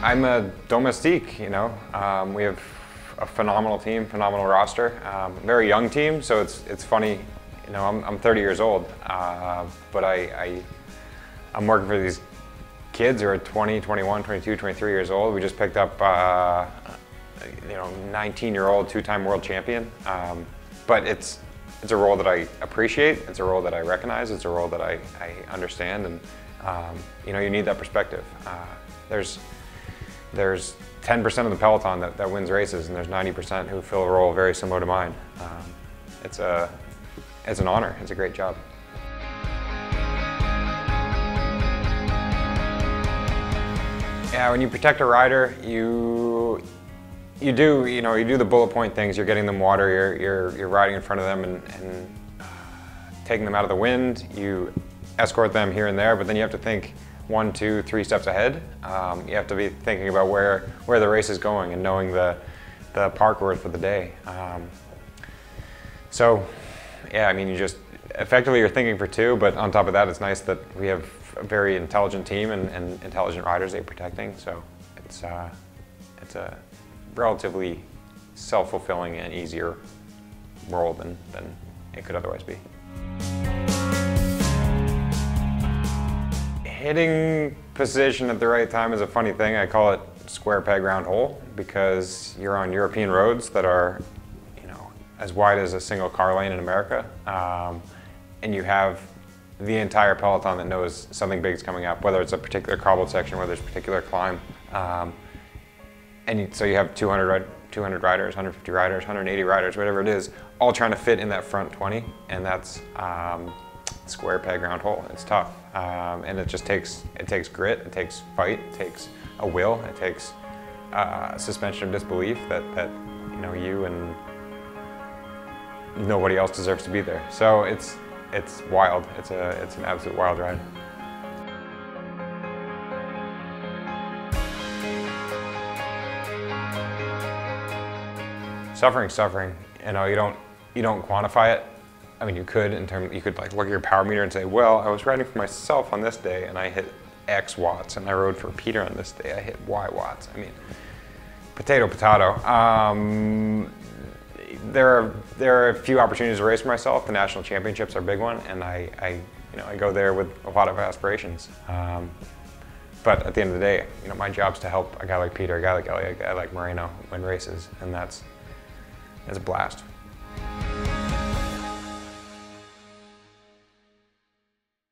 I'm a domestique, you know. We have a phenomenal team, phenomenal roster. Very young team, so it's funny, you know, I'm 30 years old, but I'm working for these kids who are 20, 21, 22, 23 years old. We just picked up, you know, 19-year-old two-time world champion. But it's a role that I appreciate. It's a role that I recognize. It's a role that I understand, and you know, you need that perspective. There's 10% of the Peloton that wins races, and there's 90% who fill a role very similar to mine. It's an honor. It's a great job. Yeah, when you protect a rider, you do the bullet point things. You're getting them water. You're riding in front of them and taking them out of the wind. You escort them here and there, but then you have to think 1, 2, 3 steps ahead. You have to be thinking about where the race is going and knowing the parkour for the day. So, yeah, I mean, effectively you're thinking for 2, but on top of that, it's nice that we have a very intelligent team and intelligent riders they're protecting. So it's a relatively self-fulfilling and easier role than it could otherwise be. Hitting position at the right time is a funny thing. I call it square peg round hole, because you're on European roads that are, you know, as wide as a single car lane in America, and you have the entire Peloton that knows something big is coming up, whether it's a particular cobbled section, whether it's a particular climb. So you have 200 riders, 150 riders, 180 riders, whatever it is, all trying to fit in that front 20, and that's square peg round hole. It's tough, and it takes grit, it takes fight, it takes a will, it takes suspension of disbelief that you know, you and nobody else deserves to be there. So it's wild. It's an absolute wild ride. Suffering. You know, you don't quantify it. I mean, you could like look at your power meter and say, well, I was riding for myself on this day and I hit X watts, and I rode for Peter on this day, I hit Y watts. I mean, potato. There are a few opportunities to race for myself. The national championships are a big one, and I go there with a lot of aspirations. But at the end of the day, you know, my job's to help a guy like Peter, a guy like Elliot, a guy like Moreno win races, and it's a blast.